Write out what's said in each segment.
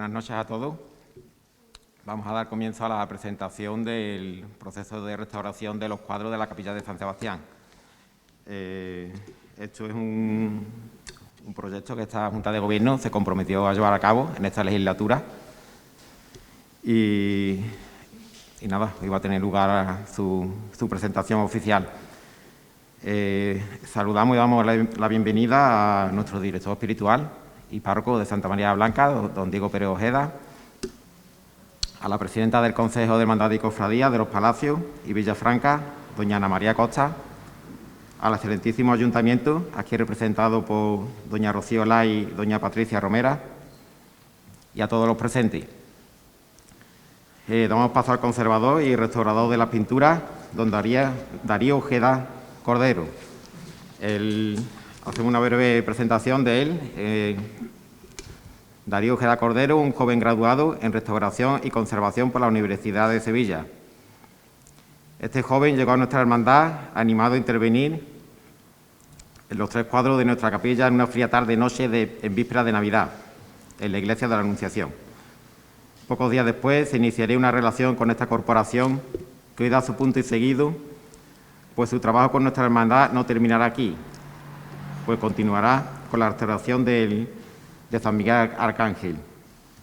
Buenas noches a todos. Vamos a dar comienzo a la presentación del proceso de restauración de los cuadros de la Capilla de San Sebastián. Esto es un proyecto que esta Junta de Gobierno se comprometió a llevar a cabo en esta legislatura y nada, iba a tener lugar a su presentación oficial. Saludamos y damos la bienvenida a nuestro director espiritual y párroco de Santa María Blanca, don Diego Pérez Ojeda, a la presidenta del Consejo de Hermandad y Cofradía de los Palacios y Villafranca, doña Ana María Costa, al excelentísimo Ayuntamiento, aquí representado por doña Rocío Lai y doña Patricia Romera, y a todos los presentes. Damos paso al conservador y restaurador de las pinturas, don Darío Ojeda Cordero. Hacemos una breve presentación de él. Darío Ojeda Cordero, un joven graduado en Restauración y Conservación por la Universidad de Sevilla. Este joven llegó a nuestra hermandad animado a intervenir en los 3 cuadros de nuestra capilla en una fría tarde-noche en víspera de Navidad, en la Iglesia de la Anunciación. Pocos días después se iniciaría una relación con esta corporación que hoy da su punto y seguido, pues su trabajo con nuestra hermandad no terminará aquí, pues continuará con la restauración de San Miguel Arcángel,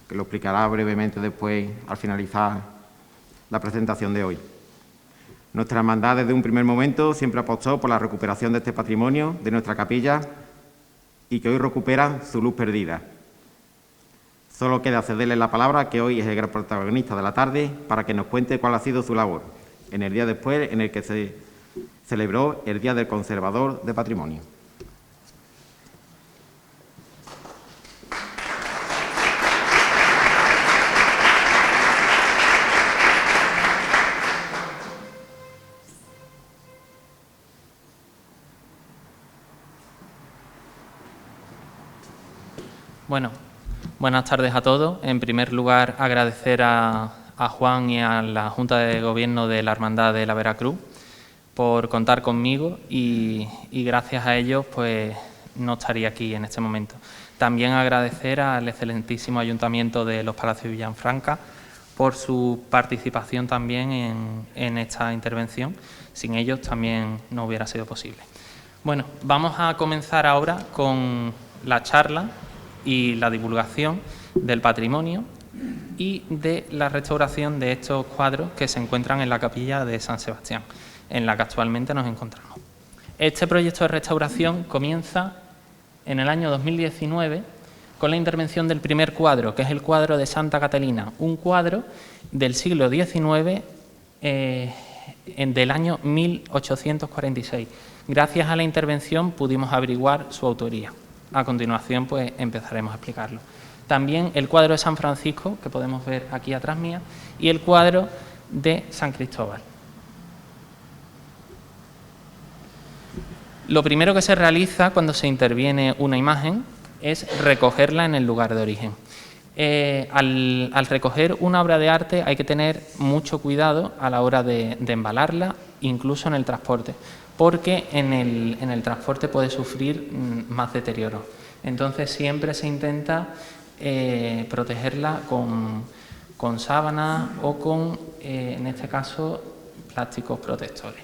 que lo explicará brevemente después al finalizar la presentación de hoy. Nuestra hermandad desde un primer momento siempre apostó por la recuperación de este patrimonio de nuestra capilla y que hoy recupera su luz perdida. Solo queda cederle la palabra, que hoy es el gran protagonista de la tarde, para que nos cuente cuál ha sido su labor en el día después en el que se celebró el Día del Conservador de Patrimonio. Bueno, buenas tardes a todos. En primer lugar, agradecer a Juan y a la Junta de Gobierno de la Hermandad de la Veracruz por contar conmigo y gracias a ellos pues no estaría aquí en este momento. También agradecer al excelentísimo Ayuntamiento de los Palacios de Villafranca por su participación también en esta intervención. Sin ellos también no hubiera sido posible. Bueno, vamos a comenzar ahora con la charla y la divulgación del patrimonio y de la restauración de estos cuadros que se encuentran en la capilla de San Sebastián, en la que actualmente nos encontramos. Este proyecto de restauración comienza en el año 2019 con la intervención del primer cuadro, que es el cuadro de Santa Catalina, un cuadro del siglo XIX, del año 1846. Gracias a la intervención pudimos averiguar su autoría. A continuación, pues empezaremos a explicarlo. También el cuadro de San Francisco, que podemos ver aquí atrás mía, y el cuadro de San Cristóbal. Lo primero que se realiza cuando se interviene una imagen es recogerla en el lugar de origen. Al recoger una obra de arte hay que tener mucho cuidado a la hora de embalarla, incluso en el transporte, porque en el transporte puede sufrir más deterioro. Entonces siempre se intenta protegerla con sábanas o con, en este caso, plásticos protectores.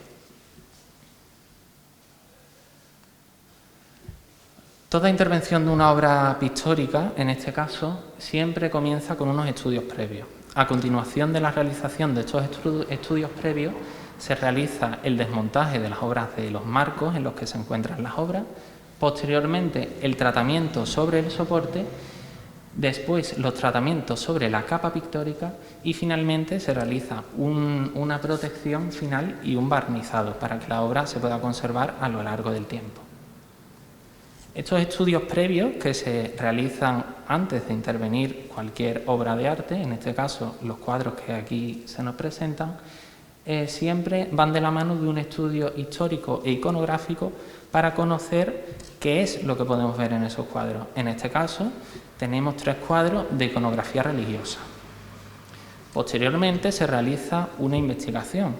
Toda intervención de una obra pictórica, en este caso, siempre comienza con unos estudios previos. A continuación de la realización de estos estudios previos, se realiza el desmontaje de las obras de los marcos en los que se encuentran las obras, posteriormente el tratamiento sobre el soporte, después los tratamientos sobre la capa pictórica y finalmente se realiza una protección final y un barnizado para que la obra se pueda conservar a lo largo del tiempo. Estos estudios previos que se realizan antes de intervenir cualquier obra de arte, en este caso los cuadros que aquí se nos presentan, siempre van de la mano de un estudio histórico e iconográfico para conocer qué es lo que podemos ver en esos cuadros. En este caso tenemos 3 cuadros de iconografía religiosa. Posteriormente se realiza una investigación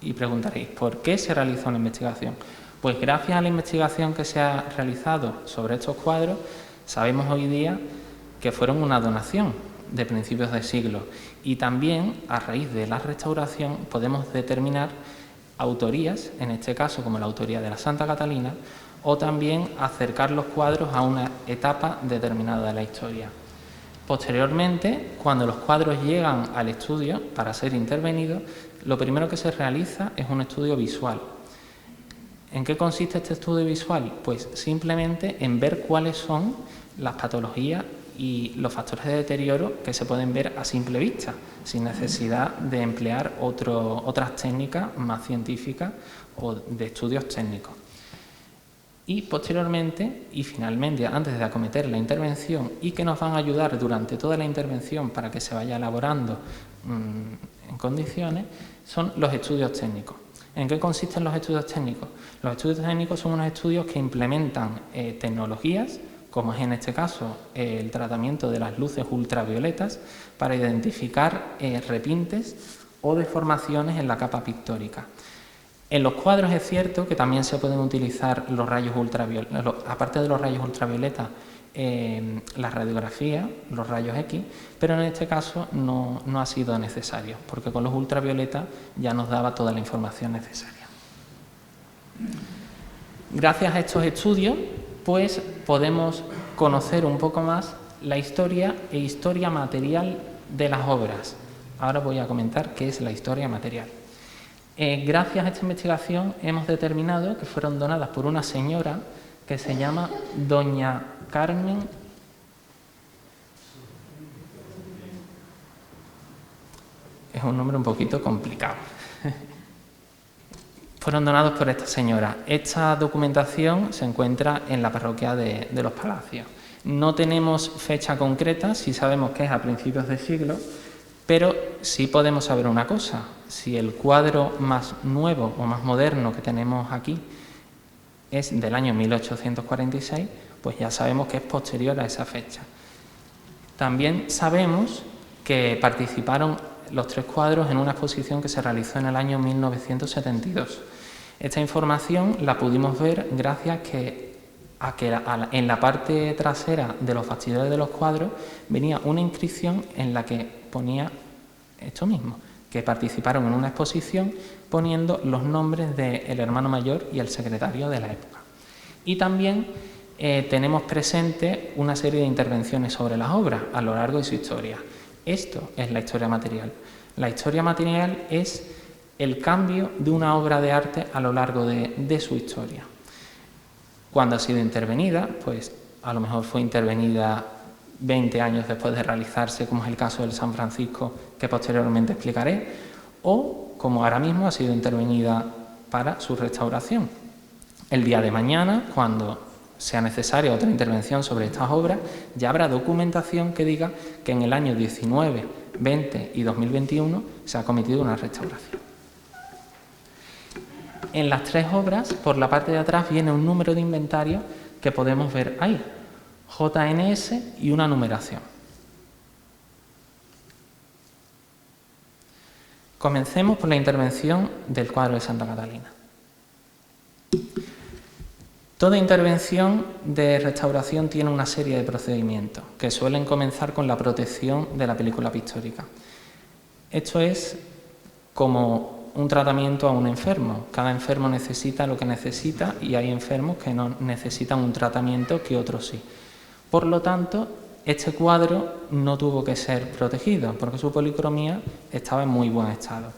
y preguntaréis, ¿por qué se realiza una investigación? Pues gracias a la investigación que se ha realizado sobre estos cuadros, sabemos hoy día que fueron una donación de principios de siglo. Y también, a raíz de la restauración, podemos determinar autorías, en este caso como la autoría de la Santa Catalina, o también acercar los cuadros a una etapa determinada de la historia. Posteriormente, cuando los cuadros llegan al estudio para ser intervenidos, lo primero que se realiza es un estudio visual. ¿En qué consiste este estudio visual? Pues simplemente en ver cuáles son las patologías y los factores de deterioro que se pueden ver a simple vista, sin necesidad de emplear otras técnicas más científicas o de estudios técnicos. Y posteriormente, y finalmente, antes de acometer la intervención, y que nos van a ayudar durante toda la intervención para que se vaya elaborando en condiciones, son los estudios técnicos. ¿En qué consisten los estudios técnicos? Los estudios técnicos son unos estudios que implementan tecnologías, como es en este caso el tratamiento de las luces ultravioletas, para identificar repintes o deformaciones en la capa pictórica. En los cuadros es cierto que también se pueden utilizar los rayos ultravioletas, aparte de los rayos ultravioletas, la radiografía, los rayos X, pero en este caso no ha sido necesario, porque con los ultravioletas ya nos daba toda la información necesaria. Gracias a estos estudios, pues podemos conocer un poco más la historia e historia material de las obras. Ahora voy a comentar qué es la historia material. Gracias a esta investigación hemos determinado que fueron donadas por una señora que se llama Doña Carmen es un nombre un poquito complicado. Fueron donados por esta señora. Esta documentación se encuentra en la parroquia de los Palacios. No tenemos fecha concreta, sí sabemos que es a principios de siglo, pero sí podemos saber una cosa: si el cuadro más nuevo o más moderno que tenemos aquí es del año 1846, pues ya sabemos que es posterior a esa fecha. También sabemos que participaron los tres cuadros en una exposición que se realizó en el año 1972. Esta información la pudimos ver gracias a que en la parte trasera de los bastidores de los cuadros venía una inscripción en la que ponía esto mismo, que participaron en una exposición poniendo los nombres del hermano mayor y el secretario de la época. Y también tenemos presente una serie de intervenciones sobre las obras a lo largo de su historia. Esto es la historia material. La historia material es el cambio de una obra de arte a lo largo de su historia. Cuando ha sido intervenida, pues a lo mejor fue intervenida 20 años después de realizarse, como es el caso del San Francisco, que posteriormente explicaré, o como ahora mismo ha sido intervenida para su restauración. El día de mañana, cuando sea necesaria otra intervención sobre estas obras, ya habrá documentación que diga que en el año 19, 20 y 2021 se ha cometido una restauración. En las tres obras, por la parte de atrás, viene un número de inventario que podemos ver ahí, JNS y una numeración. Comencemos por la intervención del cuadro de Santa Catalina. Toda intervención de restauración tiene una serie de procedimientos que suelen comenzar con la protección de la película pictórica. Esto es como un tratamiento a un enfermo. Cada enfermo necesita lo que necesita y hay enfermos que no necesitan un tratamiento que otros sí. Por lo tanto, este cuadro no tuvo que ser protegido porque su policromía estaba en muy buen estado.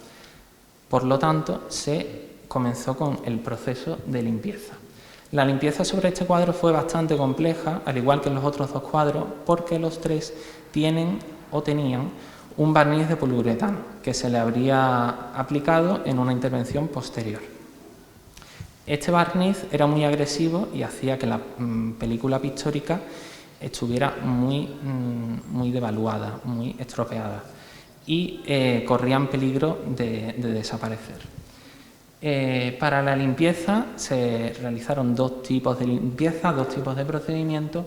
Por lo tanto, se comenzó con el proceso de limpieza. La limpieza sobre este cuadro fue bastante compleja, al igual que en los otros dos cuadros, porque los tres tienen o tenían un barniz de poliuretano que se le habría aplicado en una intervención posterior. Este barniz era muy agresivo y hacía que la película pictórica estuviera muy devaluada, muy estropeada y corrían peligro de desaparecer. Para la limpieza se realizaron dos tipos de limpieza, dos tipos de procedimientos,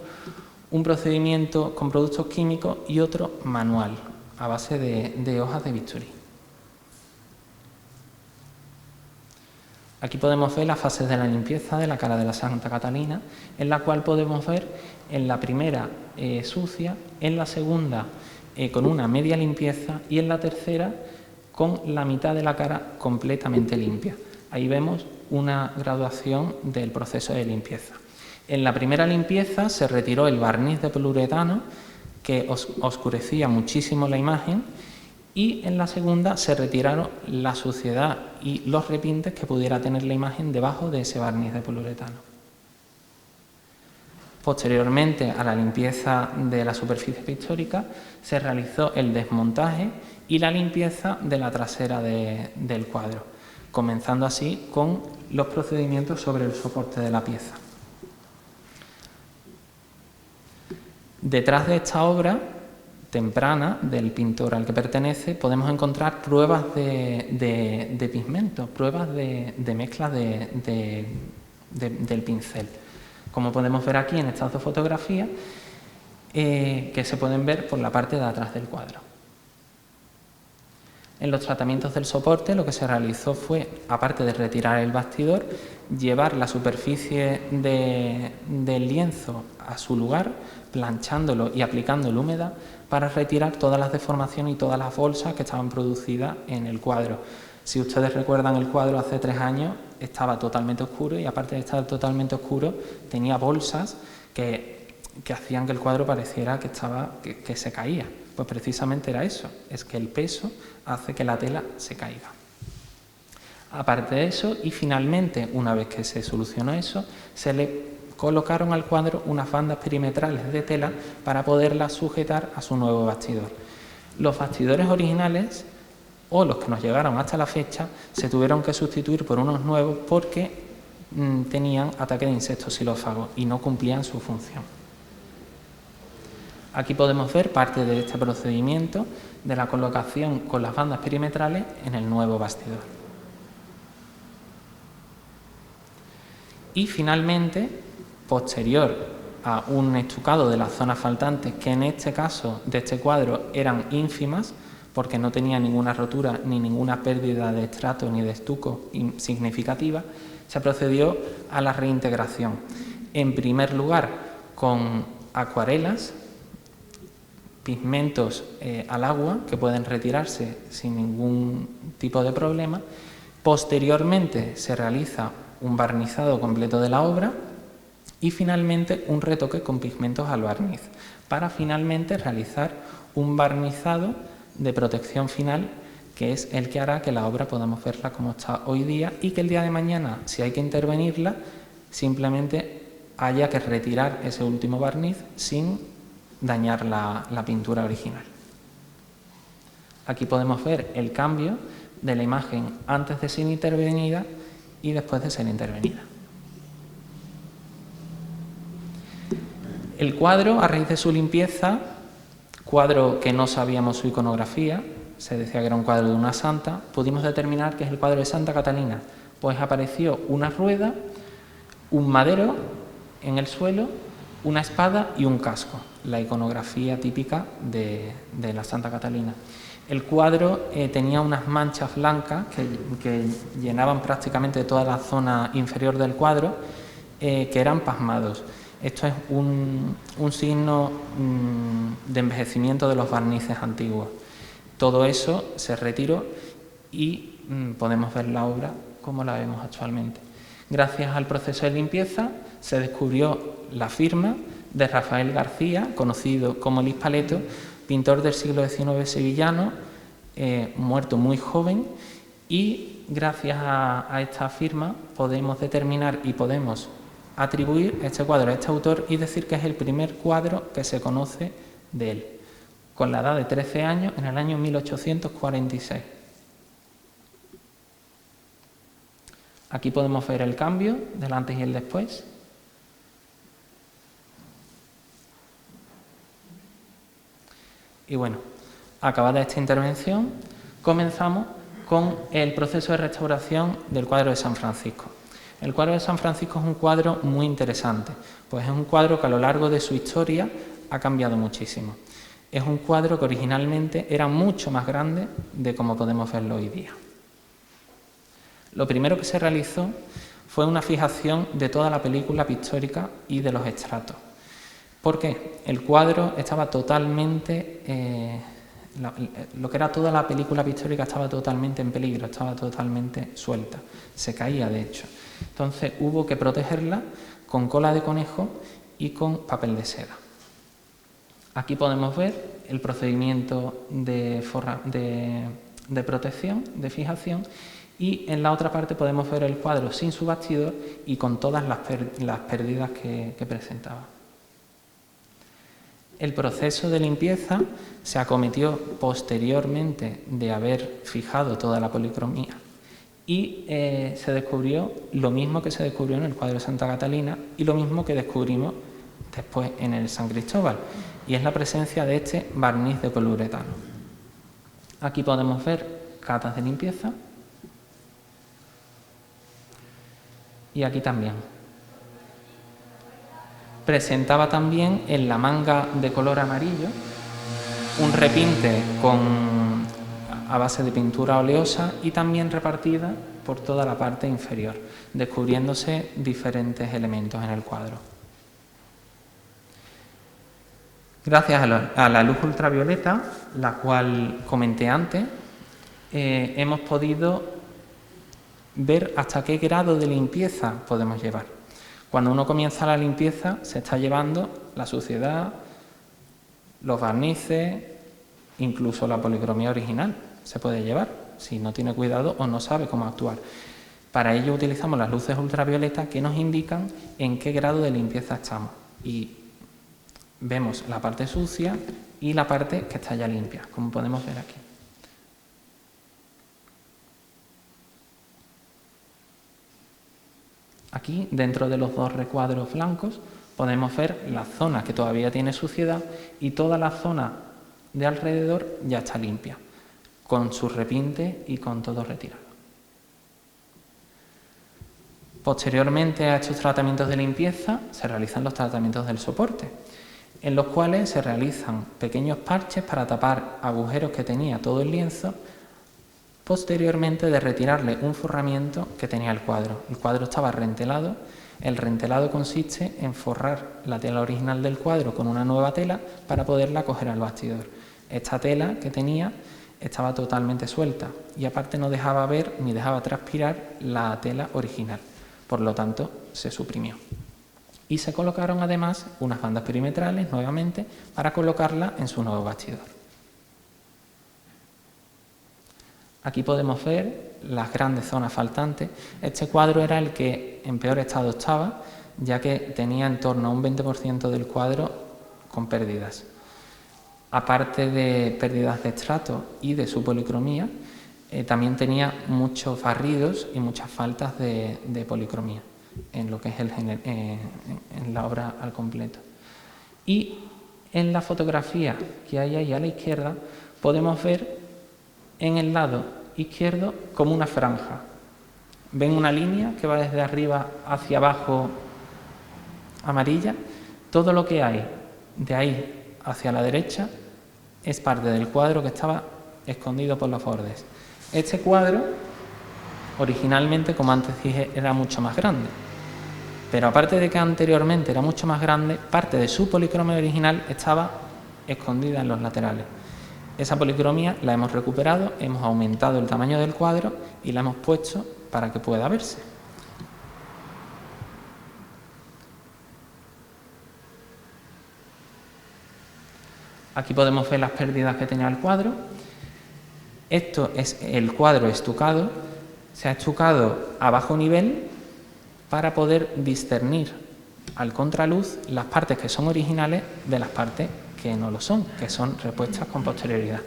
un procedimiento con productos químicos y otro manual, a base de hojas de bisturí. Aquí podemos ver las fases de la limpieza de la cara de la Santa Catalina, en la cual podemos ver en la primera sucia, en la segunda con una media limpieza y en la tercera con la mitad de la cara completamente limpia. Ahí vemos una graduación del proceso de limpieza. En la primera limpieza se retiró el barniz de poliuretano que oscurecía muchísimo la imagen y en la segunda se retiraron la suciedad y los repintes que pudiera tener la imagen debajo de ese barniz de poliuretano. Posteriormente a la limpieza de la superficie pictórica se realizó el desmontaje y la limpieza de la trasera del cuadro, comenzando así con los procedimientos sobre el soporte de la pieza. Detrás de esta obra temprana del pintor al que pertenece podemos encontrar pruebas de pigmentos, pruebas de mezcla del pincel. Como podemos ver aquí en estas dos fotografías, que se pueden ver por la parte de atrás del cuadro. En los tratamientos del soporte lo que se realizó fue, aparte de retirar el bastidor, llevar la superficie del lienzo a su lugar, planchándolo y aplicándole humedad para retirar todas las deformaciones y todas las bolsas que estaban producidas en el cuadro. Si ustedes recuerdan el cuadro hace 3 años, estaba totalmente oscuro y aparte de estar totalmente oscuro, tenía bolsas que hacían que el cuadro pareciera que se caía. Pues precisamente era eso, es que el peso hace que la tela se caiga. Aparte de eso, y finalmente, una vez que se solucionó eso, se le colocaron al cuadro unas bandas perimetrales de tela para poderlas sujetar a su nuevo bastidor. Los bastidores originales, o los que nos llegaron hasta la fecha, se tuvieron que sustituir por unos nuevos porque tenían ataque de insectos xilófagos y no cumplían su función. Aquí podemos ver parte de este procedimiento de la colocación con las bandas perimetrales en el nuevo bastidor. Y finalmente, posterior a un estucado de las zonas faltantes, que en este caso de este cuadro eran ínfimas, porque no tenía ninguna rotura ni ninguna pérdida de estrato ni de estuco significativa, se procedió a la reintegración. En primer lugar, con acuarelas, pigmentos al agua que pueden retirarse sin ningún tipo de problema. Posteriormente se realiza un barnizado completo de la obra y finalmente un retoque con pigmentos al barniz para finalmente realizar un barnizado de protección final, que es el que hará que la obra podamos verla como está hoy día y que el día de mañana, si hay que intervenirla, simplemente haya que retirar ese último barniz sin dañar la pintura original. Aquí podemos ver el cambio de la imagen antes de ser intervenida y después de ser intervenida. El cuadro, a raíz de su limpieza, cuadro que no sabíamos su iconografía, se decía que era un cuadro de una santa, pudimos determinar que es el cuadro de Santa Catalina, pues apareció una rueda, un madero en el suelo, una espada y un casco, la iconografía típica de la Santa Catalina. El cuadro tenía unas manchas blancas que llenaban prácticamente toda la zona inferior del cuadro, que eran pasmados. Esto es un signo de envejecimiento de los barnices antiguos. Todo eso se retiró y podemos ver la obra como la vemos actualmente. Gracias al proceso de limpieza se descubrió la firma de Rafael García, conocido como el Hispaleto, pintor del siglo XIX sevillano, muerto muy joven, y gracias a esta firma podemos determinar y podemos atribuir este cuadro a este autor y decir que es el primer cuadro que se conoce de él, con la edad de 13 años en el año 1846. Aquí podemos ver el cambio del antes y el después. Y bueno, acabada esta intervención, comenzamos con el proceso de restauración del cuadro de San Francisco. El cuadro de San Francisco es un cuadro muy interesante, pues es un cuadro que a lo largo de su historia ha cambiado muchísimo. Es un cuadro que originalmente era mucho más grande de como podemos verlo hoy día. Lo primero que se realizó fue una fijación de toda la película pictórica y de los estratos. ¿Por qué? El cuadro estaba totalmente, lo que era toda la película pictórica estaba totalmente en peligro, estaba totalmente suelta, se caía de hecho. Entonces hubo que protegerla con cola de conejo y con papel de seda. Aquí podemos ver el procedimiento de protección, de fijación, y en la otra parte podemos ver el cuadro sin su bastidor y con todas las pérdidas que presentaba. El proceso de limpieza se acometió posteriormente de haber fijado toda la policromía y se descubrió lo mismo que se descubrió en el cuadro de Santa Catalina y lo mismo que descubrimos después en el San Cristóbal, y es la presencia de este barniz de poliuretano. Aquí podemos ver catas de limpieza y aquí también. Presentaba también en la manga de color amarillo un repinte a base de pintura oleosa y también repartida por toda la parte inferior, descubriéndose diferentes elementos en el cuadro. Gracias a la luz ultravioleta, la cual comenté antes, hemos podido ver hasta qué grado de limpieza podemos llevar. Cuando uno comienza la limpieza, se está llevando la suciedad, los barnices, incluso la policromía original se puede llevar, si no tiene cuidado o no sabe cómo actuar. Para ello utilizamos las luces ultravioletas que nos indican en qué grado de limpieza estamos. Y vemos la parte sucia y la parte que está ya limpia, como podemos ver aquí. Aquí, dentro de los dos recuadros blancos, podemos ver la zona que todavía tiene suciedad y toda la zona de alrededor ya está limpia, con su repinte y con todo retirado. Posteriormente a estos tratamientos de limpieza se realizan los tratamientos del soporte, en los cuales se realizan pequeños parches para tapar agujeros que tenía todo el lienzo, posteriormente de retirarle un forramiento que tenía el cuadro. El cuadro estaba rentelado. El rentelado consiste en forrar la tela original del cuadro con una nueva tela para poderla coger al bastidor. Esta tela que tenía estaba totalmente suelta y aparte no dejaba ver ni dejaba transpirar la tela original. Por lo tanto, se suprimió. Y se colocaron además unas bandas perimetrales nuevamente para colocarla en su nuevo bastidor. Aquí podemos ver las grandes zonas faltantes. Este cuadro era el que en peor estado estaba, ya que tenía en torno a un 20% del cuadro con pérdidas. Aparte de pérdidas de estrato y de su policromía, también tenía muchos barridos y muchas faltas de policromía en lo que es en la obra al completo. Y en la fotografía que hay ahí a la izquierda podemos ver en el lado izquierdo como una franja. Ven una línea que va desde arriba hacia abajo amarilla. Todo lo que hay de ahí hacia la derecha es parte del cuadro que estaba escondido por los bordes. Este cuadro originalmente, como antes dije, era mucho más grande, pero aparte de que anteriormente era mucho más grande, parte de su policromía original estaba escondida en los laterales. Esa policromía la hemos recuperado, hemos aumentado el tamaño del cuadro y la hemos puesto para que pueda verse. Aquí podemos ver las pérdidas que tenía el cuadro. Esto es el cuadro estucado. Se ha estucado a bajo nivel para poder discernir al contraluz las partes que son originales de las partes que no lo son, que son repuestas con posterioridad.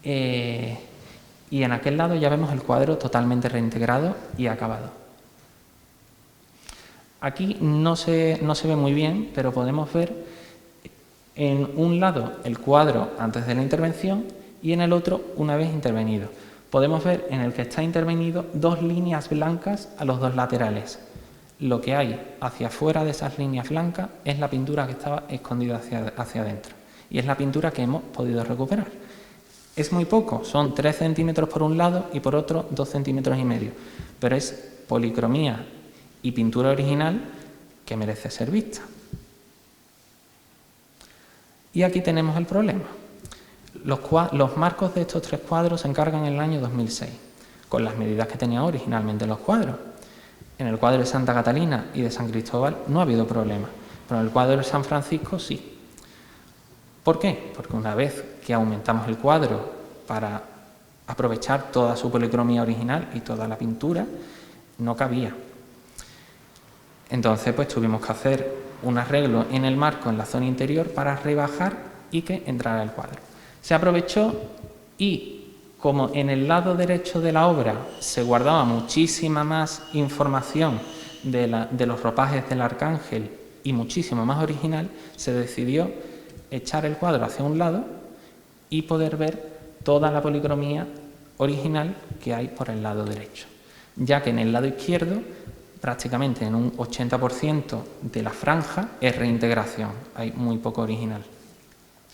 Y en aquel lado ya vemos el cuadro totalmente reintegrado y acabado. Aquí no se ve muy bien, pero podemos ver en un lado el cuadro antes de la intervención y en el otro una vez intervenido. Podemos ver en el que está intervenido dos líneas blancas a los dos laterales. Lo que hay hacia afuera de esas líneas blancas es la pintura que estaba escondida hacia adentro. Y es la pintura que hemos podido recuperar. Es muy poco, son 3 centímetros por un lado y por otro 2,5 centímetros, pero es policromía y pintura original que merece ser vista. Y aquí tenemos el problema. Los marcos de estos 3 cuadros se encargan en el año 2006, con las medidas que tenían originalmente los cuadros. En el cuadro de Santa Catalina y de San Cristóbal no ha habido problema, pero en el cuadro de San Francisco sí. ¿Por qué? Porque una vez que aumentamos el cuadro para aprovechar toda su policromía original y toda la pintura, no cabía. Entonces pues tuvimos que hacer un arreglo en el marco en la zona interior para rebajar y que entrara el cuadro. Se aprovechó y como en el lado derecho de la obra se guardaba muchísima más información de los ropajes del Arcángel y muchísimo más original, se decidió echar el cuadro hacia un lado y poder ver toda la policromía original que hay por el lado derecho, ya que en el lado izquierdo prácticamente en un 80% de la franja es reintegración, hay muy poco original.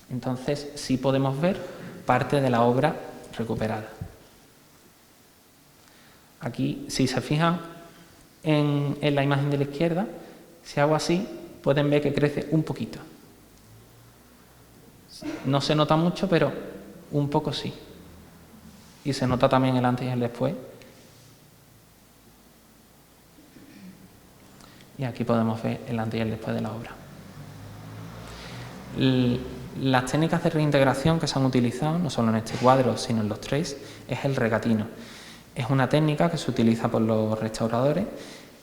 Entonces sí podemos ver parte de la obra recuperada. Aquí, si se fijan en la imagen de la izquierda, si hago así, pueden ver que crece un poquito. No se nota mucho, pero un poco sí. Y se nota también el antes y el después. Y aquí podemos ver el antes y el después de la obra. Las técnicas de reintegración que se han utilizado, no solo en este cuadro, sino en los 3, es el regatino. Es una técnica que se utiliza por los restauradores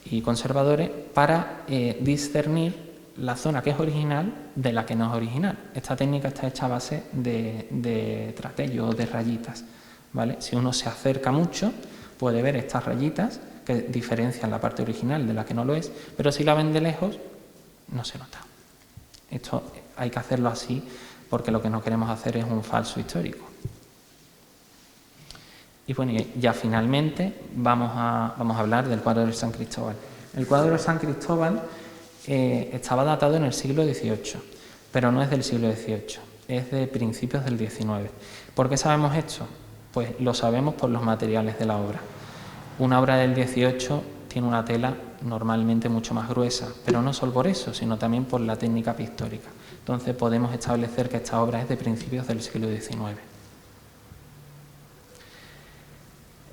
y conservadores para discernir la zona que es original de la que no es original. Esta técnica está hecha a base de tratello o de rayitas, ¿vale? Si uno se acerca mucho, puede ver estas rayitas que diferencian la parte original de la que no lo es, pero si la ven de lejos, no se nota. Esto hay que hacerlo así porque lo que no queremos hacer es un falso histórico. Y bueno, ya finalmente vamos a hablar del cuadro de San Cristóbal. El cuadro de San Cristóbal estaba datado en el siglo XVIII, pero no es del siglo XVIII, es de principios del XIX. ¿Por qué sabemos esto? Pues lo sabemos por los materiales de la obra. Una obra del XVIII tiene una tela normalmente mucho más gruesa, pero no solo por eso, sino también por la técnica pictórica. Entonces podemos establecer que esta obra es de principios del siglo XIX.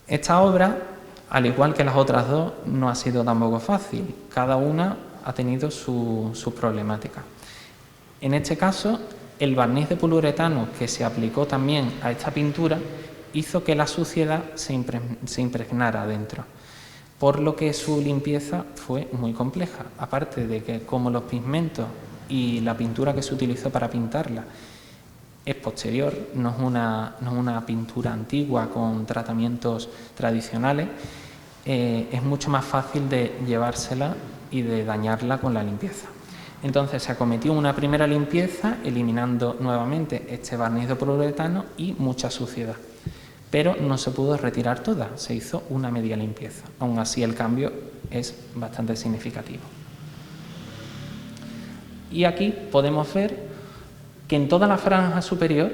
Esta obra, al igual que las otras dos, no ha sido tampoco fácil. Cada una ha tenido su problemática. En este caso, el barniz de poliuretano que se aplicó también a esta pintura hizo que la suciedad se impregnara adentro, por lo que su limpieza fue muy compleja. Aparte de que, como los pigmentos y la pintura que se utilizó para pintarla es posterior, no es una pintura antigua con tratamientos tradicionales, es mucho más fácil de llevársela y de dañarla con la limpieza. Entonces se acometió una primera limpieza eliminando nuevamente este barniz de poliuretano y mucha suciedad, pero no se pudo retirar toda, se hizo una media limpieza. Aún así el cambio es bastante significativo. Y aquí podemos ver que en toda la franja superior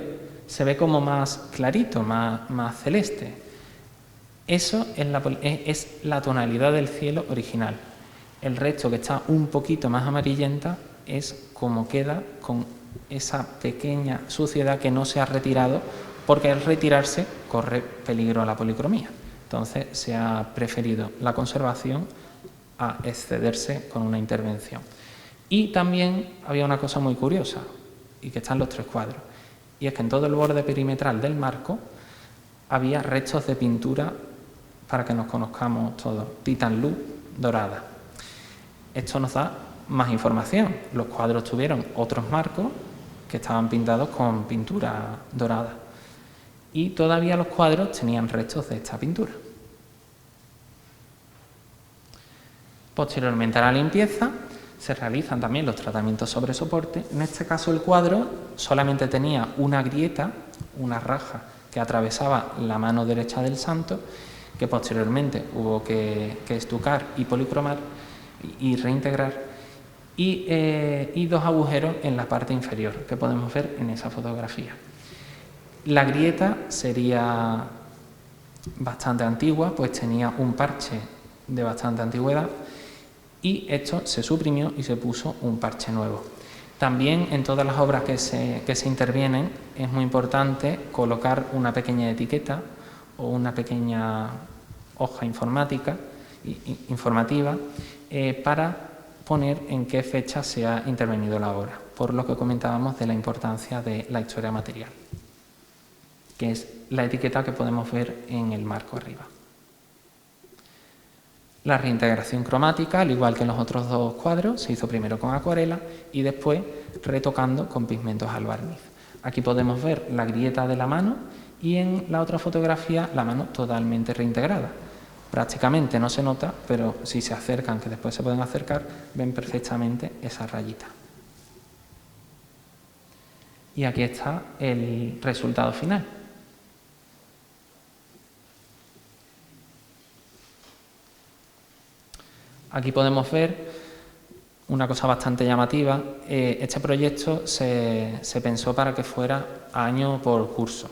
se ve como más clarito, más celeste. Eso es la tonalidad del cielo original. El resto, que está un poquito más amarillenta, es como queda con esa pequeña suciedad que no se ha retirado, porque al retirarse corre peligro a la policromía. Entonces se ha preferido la conservación a excederse con una intervención. Y también había una cosa muy curiosa, y que está en los 3 cuadros, y es que en todo el borde perimetral del marco había restos de pintura, para que nos conozcamos todos, titanluz dorada. Esto nos da más información. Los cuadros tuvieron otros marcos que estaban pintados con pintura dorada, y todavía los cuadros tenían restos de esta pintura. Posteriormente a la limpieza se realizan también los tratamientos sobre soporte. En este caso el cuadro solamente tenía una grieta, una raja que atravesaba la mano derecha del santo, que posteriormente hubo que estucar y policromar y reintegrar, y 2 agujeros en la parte inferior que podemos ver en esa fotografía. La grieta sería bastante antigua, pues tenía un parche de bastante antigüedad, y esto se suprimió y se puso un parche nuevo. También en todas las obras que se intervienen es muy importante colocar una pequeña etiqueta o una pequeña hoja informativa para poner en qué fecha se ha intervenido la obra, por lo que comentábamos de la importancia de la historia material, que es la etiqueta que podemos ver en el marco arriba. La reintegración cromática, al igual que en los otros dos cuadros, se hizo primero con acuarela y después retocando con pigmentos al barniz. Aquí podemos ver la grieta de la mano y en la otra fotografía la mano totalmente reintegrada. Prácticamente no se nota, pero si se acercan, que después se pueden acercar, ven perfectamente esa rayita. Y aquí está el resultado final. Aquí podemos ver una cosa bastante llamativa. Este proyecto se pensó para que fuera año por curso.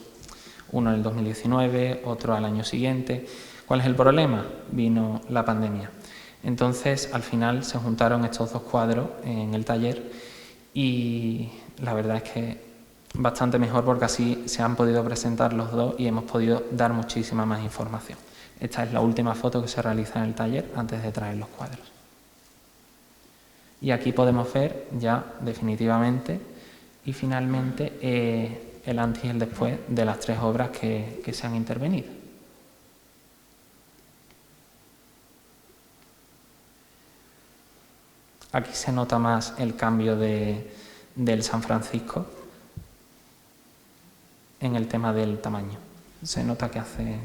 Uno en el 2019, otro al año siguiente. ¿Cuál es el problema? Vino la pandemia. Entonces, al final se juntaron estos dos cuadros en el taller y la verdad es que bastante mejor porque así se han podido presentar los dos y hemos podido dar muchísima más información. Esta es la última foto que se realiza en el taller antes de traer los cuadros. Y aquí podemos ver ya definitivamente y finalmente el antes y el después de las tres obras que se han intervenido. Aquí se nota más el cambio del San Francisco en el tema del tamaño. Se nota que hace...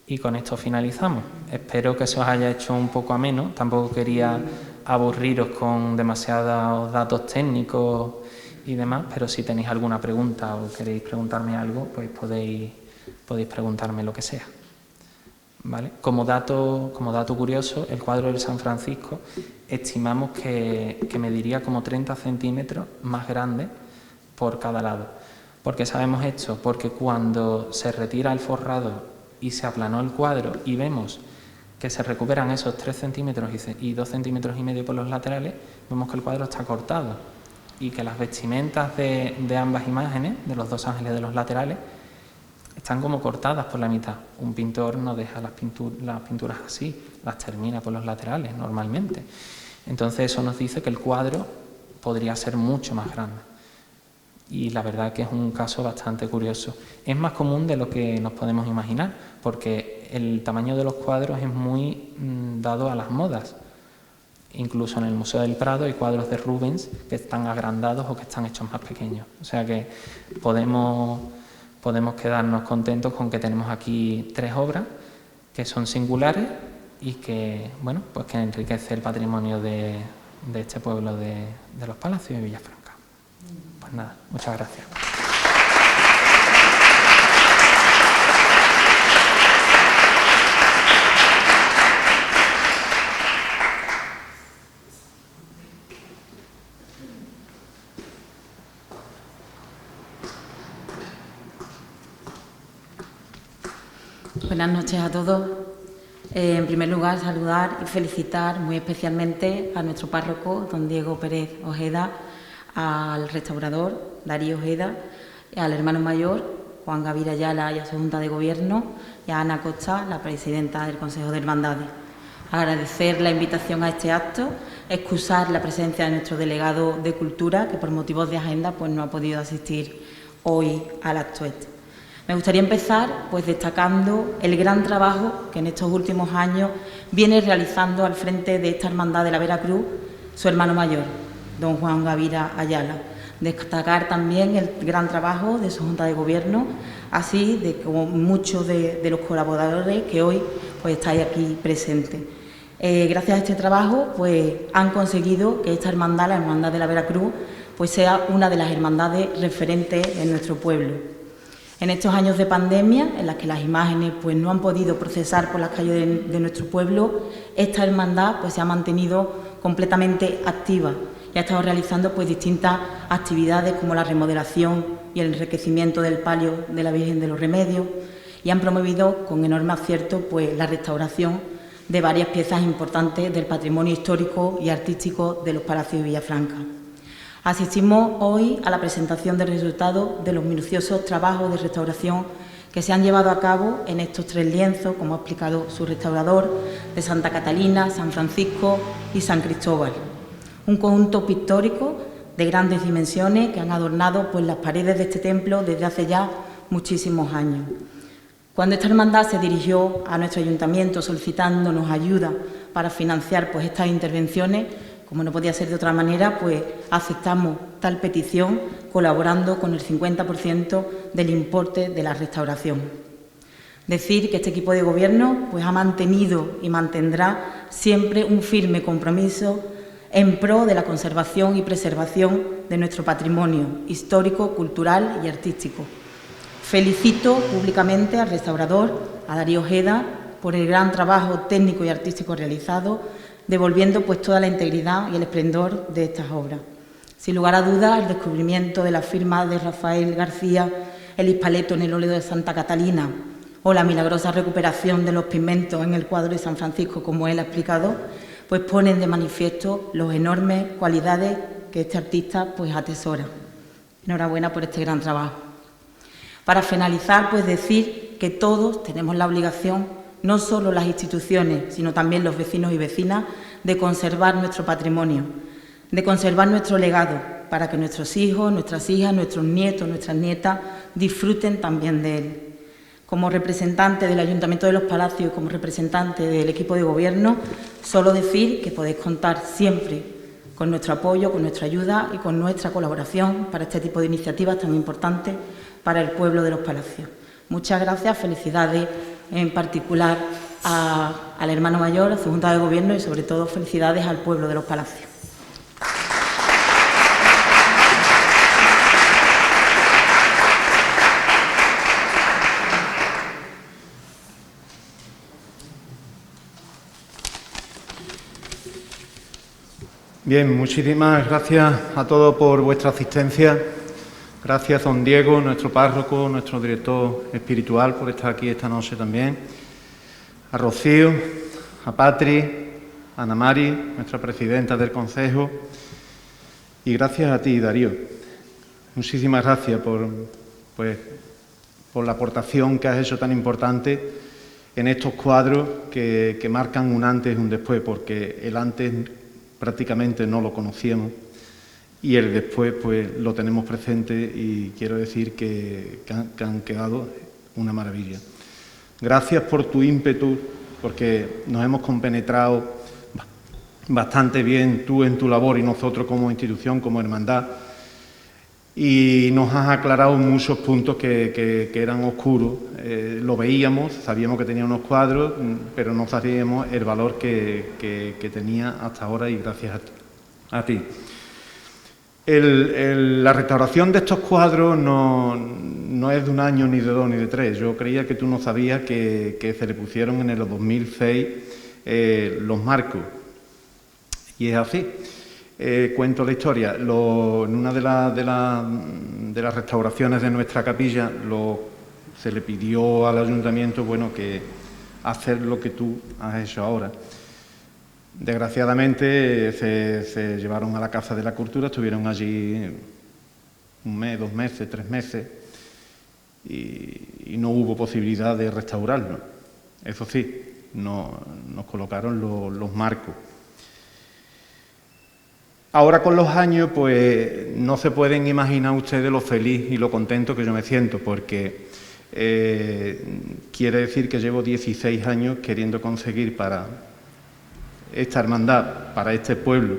Y con esto finalizamos. Espero que se os haya hecho un poco ameno. Tampoco quería aburriros con demasiados datos técnicos y demás, pero si tenéis alguna pregunta o queréis preguntarme algo, pues podéis preguntarme lo que sea. ¿Vale? Como dato curioso, el cuadro del San Francisco estimamos que mediría como 30 centímetros más grande por cada lado. ¿Por qué sabemos esto? Porque cuando se retira el forrado y se aplanó el cuadro y vemos que se recuperan esos 3 centímetros y 2,5 centímetros por los laterales, vemos que el cuadro está cortado y que las vestimentas de ambas imágenes, de los dos ángeles de los laterales, están como cortadas por la mitad. Un pintor no deja las pinturas así, las termina por los laterales normalmente. Entonces eso nos dice que el cuadro podría ser mucho más grande. Y la verdad que es un caso bastante curioso. Es más común de lo que nos podemos imaginar, porque el tamaño de los cuadros es muy dado a las modas. Incluso en el Museo del Prado hay cuadros de Rubens que están agrandados o que están hechos más pequeños. O sea que podemos quedarnos contentos con que tenemos aquí 3 obras que son singulares y que, bueno, pues que enriquece el patrimonio de este pueblo de Los Palacios de Villafranca. Pues nada, muchas gracias. Buenas noches a todos. En primer lugar, saludar y felicitar muy especialmente a nuestro párroco, don Diego Pérez Ojeda, al restaurador Darío Ojeda, al hermano mayor Juan Gavira Ayala y a su Junta de Gobierno, y a Ana Costa, la presidenta del Consejo de Hermandades. Agradecer la invitación a este acto, excusar la presencia de nuestro delegado de Cultura, que por motivos de agenda pues no ha podido asistir hoy al acto este. Me gustaría empezar pues destacando el gran trabajo que en estos últimos años viene realizando al frente de esta hermandad de la Veracruz su hermano mayor, don Juan Gavira Ayala. Destacar también el gran trabajo de su Junta de Gobierno, así de como muchos de los colaboradores que hoy pues estáis aquí presentes. Gracias a este trabajo pues han conseguido que esta hermandad, la Hermandad de la Veracruz, pues sea una de las hermandades referentes en nuestro pueblo. En estos años de pandemia, en las que las imágenes pues no han podido procesar por las calles de nuestro pueblo, esta hermandad pues se ha mantenido completamente activa y ha estado realizando pues distintas actividades como la remodelación y el enriquecimiento del palio de la Virgen de los Remedios, y han promovido con enorme acierto pues la restauración de varias piezas importantes del patrimonio histórico y artístico de los Palacios de Villafranca. Asistimos hoy a la presentación del resultado de los minuciosos trabajos de restauración que se han llevado a cabo en estos 3 lienzos, como ha explicado su restaurador, de Santa Catalina, San Francisco y San Cristóbal. Un conjunto pictórico de grandes dimensiones que han adornado pues las paredes de este templo desde hace ya muchísimos años. Cuando esta hermandad se dirigió a nuestro ayuntamiento solicitándonos ayuda para financiar pues estas intervenciones, como no podía ser de otra manera, pues aceptamos tal petición colaborando con el 50% del importe de la restauración. Decir que este equipo de gobierno pues ha mantenido y mantendrá siempre un firme compromiso en pro de la conservación y preservación de nuestro patrimonio histórico, cultural y artístico. Felicito públicamente al restaurador, a Darío Ojeda, por el gran trabajo técnico y artístico realizado, devolviendo pues toda la integridad y el esplendor de estas obras. Sin lugar a dudas, el descubrimiento de la firma de Rafael García, el hispaleto en el óleo de Santa Catalina o la milagrosa recuperación de los pigmentos en el cuadro de San Francisco, como él ha explicado, pues ponen de manifiesto las enormes cualidades que este artista pues atesora. Enhorabuena por este gran trabajo. Para finalizar, pues decir que todos tenemos la obligación, no solo las instituciones, sino también los vecinos y vecinas, de conservar nuestro patrimonio, de conservar nuestro legado, para que nuestros hijos, nuestras hijas, nuestros nietos, nuestras nietas disfruten también de él. Como representante del Ayuntamiento de Los Palacios y como representante del equipo de gobierno, solo decir que podéis contar siempre con nuestro apoyo, con nuestra ayuda y con nuestra colaboración para este tipo de iniciativas tan importantes para el pueblo de Los Palacios. Muchas gracias, felicidades en particular al hermano mayor, a su Junta de Gobierno y sobre todo felicidades al pueblo de Los Palacios. Bien, muchísimas gracias a todos por vuestra asistencia. Gracias, don Diego, nuestro párroco, nuestro director espiritual, por estar aquí esta noche también. A Rocío, a Patri, a Ana Mari, nuestra presidenta del Consejo. Y gracias a ti, Darío. Muchísimas gracias por la aportación que has hecho tan importante en estos cuadros que marcan un antes y un después, porque el antes prácticamente no lo conocíamos. Y el después, pues, lo tenemos presente y quiero decir que han quedado una maravilla. Gracias por tu ímpetu, porque nos hemos compenetrado bastante bien, tú en tu labor y nosotros como institución, como hermandad, y nos has aclarado muchos puntos que eran oscuros. Lo veíamos, sabíamos que tenía unos cuadros, pero no sabíamos el valor que tenía hasta ahora, y gracias a ti. La restauración de estos cuadros no es de un año, ni de 2, ni de 3. Yo creía que tú no sabías que se le pusieron en el 2006 los marcos. Y es así. Cuento la historia. En una de las restauraciones de nuestra capilla se le pidió al ayuntamiento que hacer lo que tú has hecho ahora. Desgraciadamente se llevaron a la Casa de la Cultura, estuvieron allí 1 mes, 2 meses, 3 meses y no hubo posibilidad de restaurarlo. Eso sí, nos colocaron los marcos. Ahora con los años, pues no se pueden imaginar ustedes lo feliz y lo contento que yo me siento, porque quiere decir que llevo 16 años queriendo conseguir para esta hermandad, para este pueblo,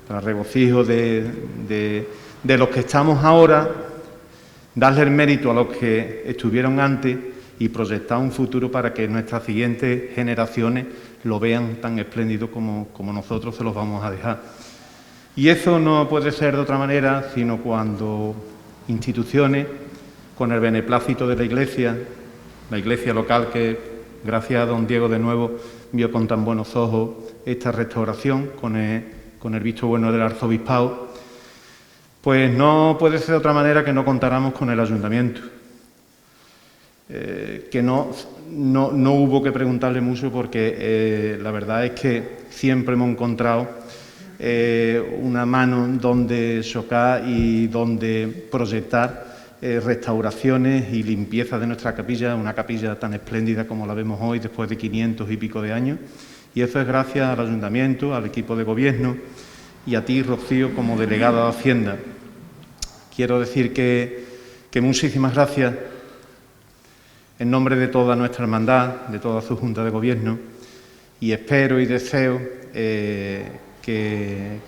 para el regocijo de los que estamos ahora, darle el mérito a los que estuvieron antes y proyectar un futuro para que nuestras siguientes generaciones lo vean tan espléndido como nosotros se los vamos a dejar. Y eso no puede ser de otra manera sino cuando instituciones, con el beneplácito de la iglesia local, que gracias a don Diego de nuevo vio con tan buenos ojos esta restauración, con con el visto bueno del arzobispado, pues no puede ser de otra manera que no contáramos con el ayuntamiento. Que no hubo que preguntarle mucho porque la verdad es que siempre hemos encontrado una mano donde chocar y donde proyectar restauraciones y limpieza de nuestra capilla, una capilla tan espléndida como la vemos hoy después de 500 y pico de años. Y eso es gracias al ayuntamiento, al equipo de gobierno y a ti, Rocío, como delegada de Hacienda. Quiero decir que muchísimas gracias en nombre de toda nuestra hermandad, de toda su Junta de Gobierno, y espero y deseo que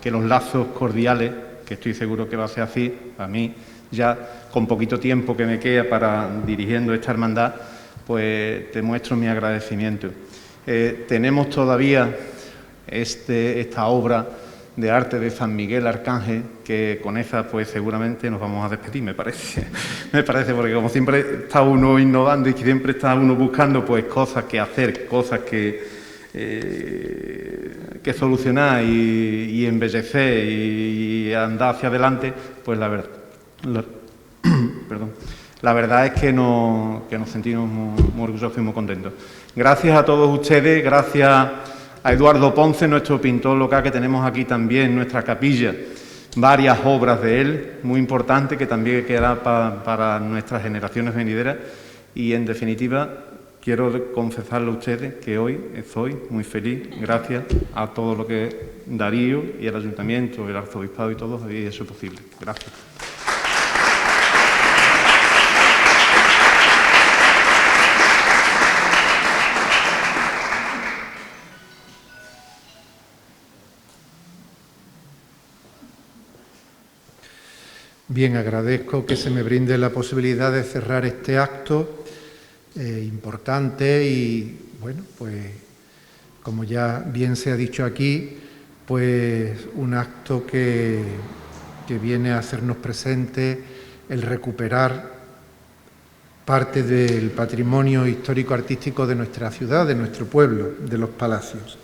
los lazos cordiales, que estoy seguro que va a ser así, a mí ya con poquito tiempo que me queda para dirigiendo esta hermandad, pues te muestro mi agradecimiento. Tenemos todavía esta obra de arte de San Miguel Arcángel, que con esa pues seguramente nos vamos a despedir, me parece, porque como siempre está uno innovando y siempre está uno buscando pues cosas que hacer, cosas que solucionar y embellecer y andar hacia adelante, pues la verdad es que nos sentimos muy orgullosos y muy contentos. Gracias a todos ustedes, gracias a Eduardo Ponce, nuestro pintor local, que tenemos aquí también en nuestra capilla, varias obras de él, muy importantes, que también quedarán para nuestras generaciones venideras. Y, en definitiva, quiero confesarle a ustedes que hoy estoy muy feliz, gracias a todo lo que Darío y el Ayuntamiento, el Arzobispado y todos habéis hecho posible. Gracias. Bien, agradezco que se me brinde la posibilidad de cerrar este acto importante y, bueno, pues como ya bien se ha dicho aquí, pues un acto que viene a hacernos presente el recuperar parte del patrimonio histórico-artístico de nuestra ciudad, de nuestro pueblo, de los palacios.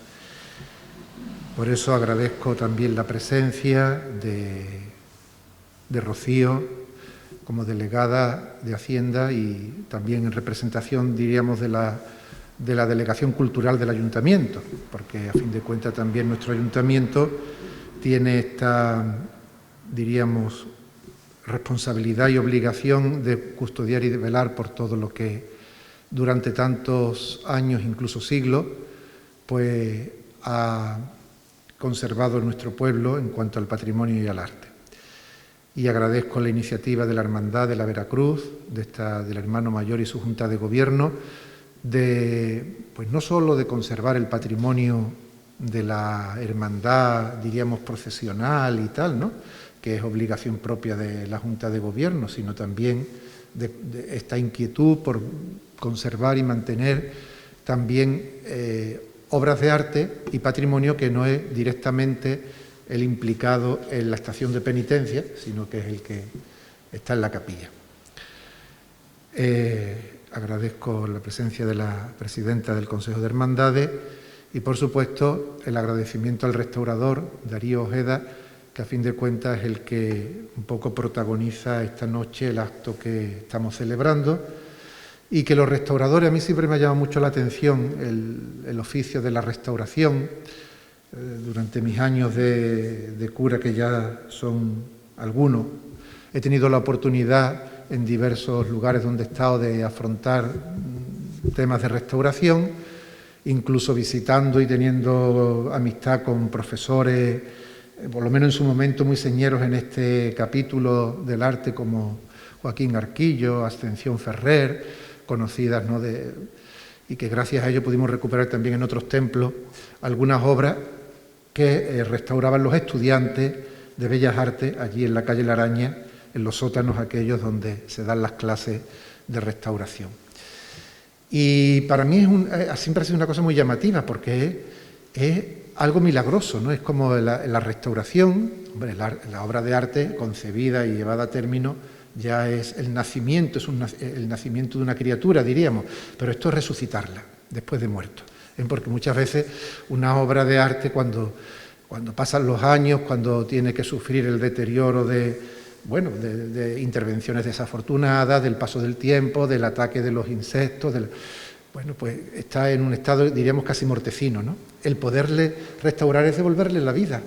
Por eso agradezco también la presencia de Rocío como delegada de Hacienda y también en representación, diríamos, de la Delegación Cultural del Ayuntamiento, porque a fin de cuentas también nuestro Ayuntamiento tiene esta, diríamos, responsabilidad y obligación de custodiar y de velar por todo lo que durante tantos años, incluso siglos, pues ha conservado nuestro pueblo en cuanto al patrimonio y al arte. Y agradezco la iniciativa de la Hermandad de la Veracruz, del hermano mayor y su Junta de Gobierno, pues no solo de conservar el patrimonio de la hermandad, diríamos, procesional y tal, ¿no?, que es obligación propia de la Junta de Gobierno, sino también de esta inquietud por conservar y mantener también obras de arte y patrimonio que no es directamente el implicado en la estación de penitencia, sino que es el que está en la capilla. Agradezco la presencia de la presidenta del Consejo de Hermandades y, por supuesto, el agradecimiento al restaurador, Darío Ojeda, que a fin de cuentas es el que un poco protagoniza esta noche el acto que estamos celebrando, y que los restauradores, a mí siempre me ha llamado mucho la atención el oficio de la restauración. Durante mis años de cura, que ya son algunos, he tenido la oportunidad en diversos lugares donde he estado de afrontar temas de restauración, incluso visitando y teniendo amistad con profesores, por lo menos en su momento muy señeros en este capítulo del arte, como Joaquín Arquillo, Ascensión Ferrer, conocidas, ¿no?, y que gracias a ello pudimos recuperar también en otros templos algunas obras que restauraban los estudiantes de Bellas Artes allí en la calle La Araña, en los sótanos aquellos donde se dan las clases de restauración. Y para mí siempre ha sido una cosa muy llamativa, porque es algo milagroso, ¿no? Es como la restauración, hombre, la obra de arte concebida y llevada a término ya es el nacimiento, el nacimiento de una criatura, diríamos, pero esto es resucitarla después de muerto. Porque muchas veces una obra de arte, cuando cuando pasan los años, cuando tiene que sufrir el deterioro de intervenciones desafortunadas, del paso del tiempo, del ataque de los insectos, pues está en un estado, diríamos, casi mortecino, ¿no? El poderle restaurar es devolverle la vida,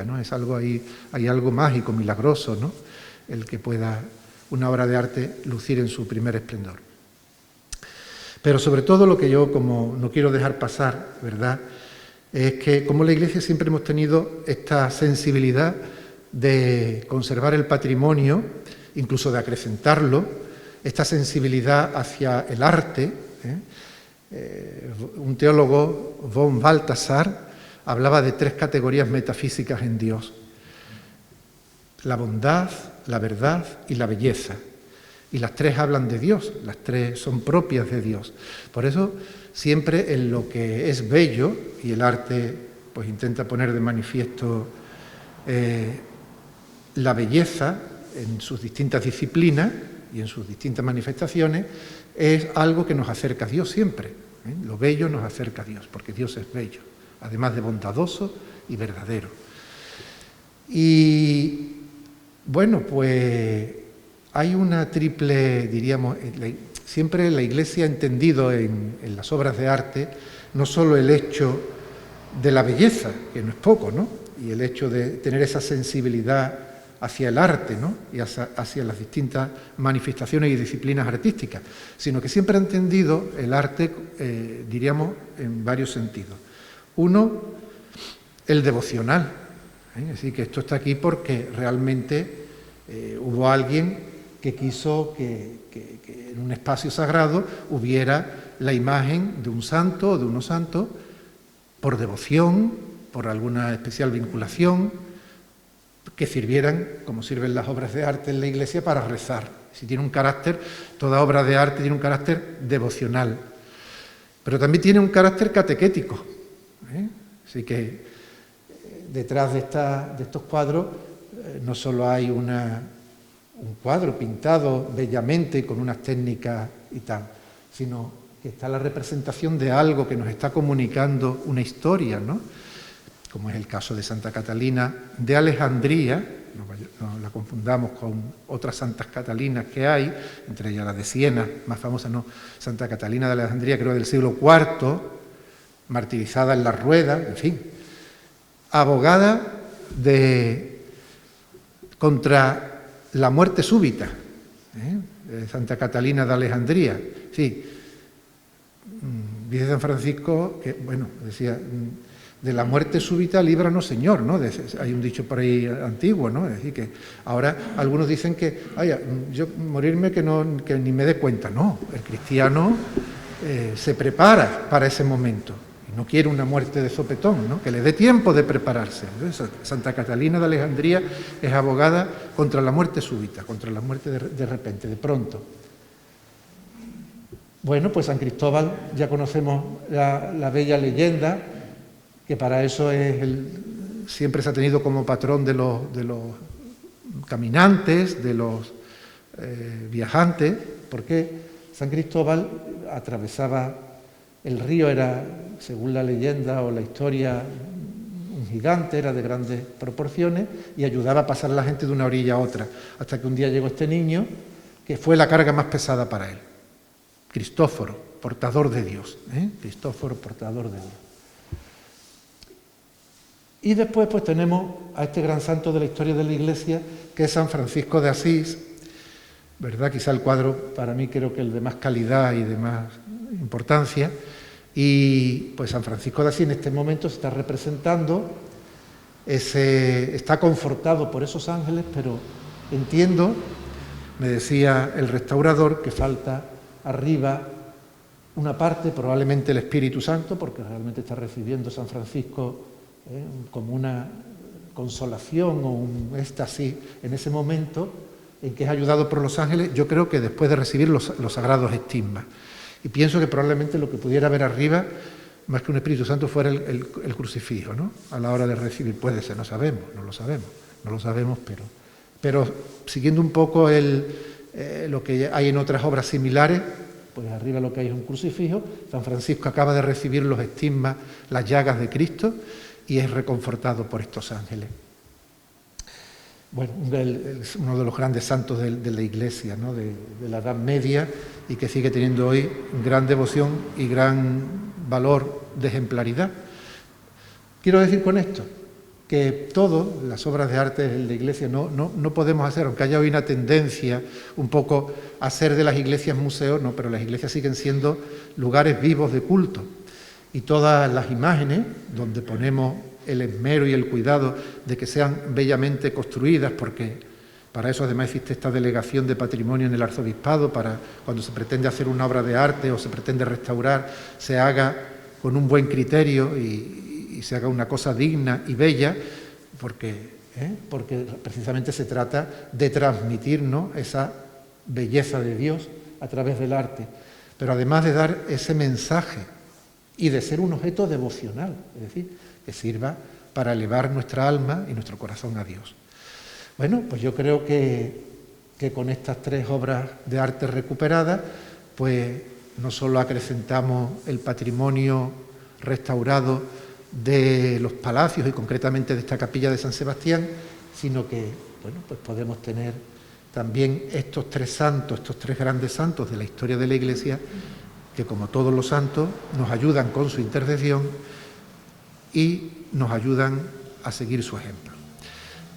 ¿no? Es algo ahí, hay algo mágico, milagroso, ¿no? El que pueda una obra de arte lucir en su primer esplendor. Pero sobre todo lo que yo, como no quiero dejar pasar, ¿verdad?, es que como la Iglesia siempre hemos tenido esta sensibilidad de conservar el patrimonio, incluso de acrecentarlo, esta sensibilidad hacia el arte. Un teólogo, von Balthasar, hablaba de 3 categorías metafísicas en Dios: la bondad, la verdad y la belleza. Y las 3 hablan de Dios, las 3 son propias de Dios. Por eso siempre en lo que es bello, y el arte pues intenta poner de manifiesto la belleza en sus distintas disciplinas y en sus distintas manifestaciones, es algo que nos acerca a Dios siempre. Lo bello nos acerca a Dios, porque Dios es bello, además de bondadoso y verdadero. Y bueno, pues hay una triple, diríamos, siempre la Iglesia ha entendido en las obras de arte no solo el hecho de la belleza, que no es poco, ¿no?, y el hecho de tener esa sensibilidad hacia el arte, ¿no?, y hacia las distintas manifestaciones y disciplinas artísticas, sino que siempre ha entendido el arte, diríamos, en varios sentidos. Uno, el devocional. Es decir, que esto está aquí porque realmente hubo alguien que quiso que en un espacio sagrado hubiera la imagen de un santo o de unos santos por devoción, por alguna especial vinculación, que sirvieran, como sirven las obras de arte en la Iglesia, para rezar. Si tiene un carácter, toda obra de arte tiene un carácter devocional, pero también tiene un carácter catequético. Así que detrás de estos cuadros no solo hay un cuadro pintado bellamente con unas técnicas y tal, sino que está la representación de algo que nos está comunicando una historia, ¿no?, como es el caso de Santa Catalina de Alejandría. No la confundamos con otras santas Catalinas que hay, entre ellas la de Siena, más famosa, no, Santa Catalina de Alejandría, creo del siglo IV, martirizada en la rueda, en fin, abogada contra la muerte súbita, Santa Catalina de Alejandría. Sí, dice San Francisco que, bueno, decía, de la muerte súbita líbranos, Señor, ¿no? Hay un dicho por ahí antiguo, ¿no? Es decir, que ahora algunos dicen que, yo morirme que ni me dé cuenta. No, el cristiano se prepara para ese momento. No quiere una muerte de sopetón, ¿no?, que le dé tiempo de prepararse. Santa Catalina de Alejandría es abogada contra la muerte súbita, contra la muerte de repente, de pronto. Bueno, pues San Cristóbal, ya conocemos la bella leyenda, que para eso siempre se ha tenido como patrón de los caminantes, de los viajantes, porque San Cristóbal atravesaba el río, era, según la leyenda o la historia, un gigante, era de grandes proporciones y ayudaba a pasar a la gente de una orilla a otra, hasta que un día llegó este niño, que fue la carga más pesada para él. Cristóforo, portador de Dios. Cristóforo, portador de Dios. Y después pues tenemos a este gran santo de la historia de la Iglesia, que es San Francisco de Asís, ¿verdad? Quizá el cuadro, para mí, creo que el de más calidad y de más importancia. Y pues San Francisco de Asís en este momento se está representando, está confortado por esos ángeles, pero entiendo, me decía el restaurador, que falta arriba una parte, probablemente el Espíritu Santo, porque realmente está recibiendo San Francisco como una consolación o un éxtasis en ese momento en que es ayudado por los ángeles, yo creo que después de recibir los sagrados estigmas. Y pienso que probablemente lo que pudiera haber arriba, más que un Espíritu Santo, fuera el crucifijo, ¿no?, a la hora de recibir. Puede ser, no lo sabemos, pero siguiendo un poco lo que hay en otras obras similares, pues arriba lo que hay es un crucifijo. San Francisco acaba de recibir los estigmas, las llagas de Cristo, y es reconfortado por estos ángeles. Bueno, uno de los grandes santos de la Iglesia, ¿no? de la Edad Media, y que sigue teniendo hoy gran devoción y gran valor de ejemplaridad. Quiero decir con esto que todas las obras de arte de la Iglesia no podemos hacer, aunque haya hoy una tendencia un poco a hacer de las iglesias museos, no, pero las iglesias siguen siendo lugares vivos de culto. Y todas las imágenes donde ponemos el esmero y el cuidado de que sean bellamente construidas, porque para eso además existe esta delegación de patrimonio en el arzobispado, para cuando se pretende hacer una obra de arte o se pretende restaurar, se haga con un buen criterio y se haga una cosa digna y bella, porque precisamente se trata de transmitirnos esa belleza de Dios a través del arte, pero además de dar ese mensaje y de ser un objeto devocional, es decir, que sirva para elevar nuestra alma y nuestro corazón a Dios. Bueno, pues yo creo que con estas 3 obras de arte recuperadas, pues no solo acrecentamos el patrimonio restaurado de los palacios y concretamente de esta capilla de San Sebastián, sino que, bueno, pues podemos tener también estos 3 santos, estos 3 grandes santos de la historia de la Iglesia, que como todos los santos nos ayudan con su intercesión y nos ayudan a seguir su ejemplo.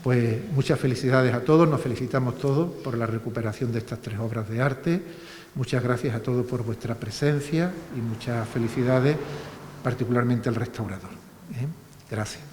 Pues muchas felicidades a todos, nos felicitamos todos por la recuperación de estas 3 obras de arte. Muchas gracias a todos por vuestra presencia y muchas felicidades, particularmente al restaurador. Gracias.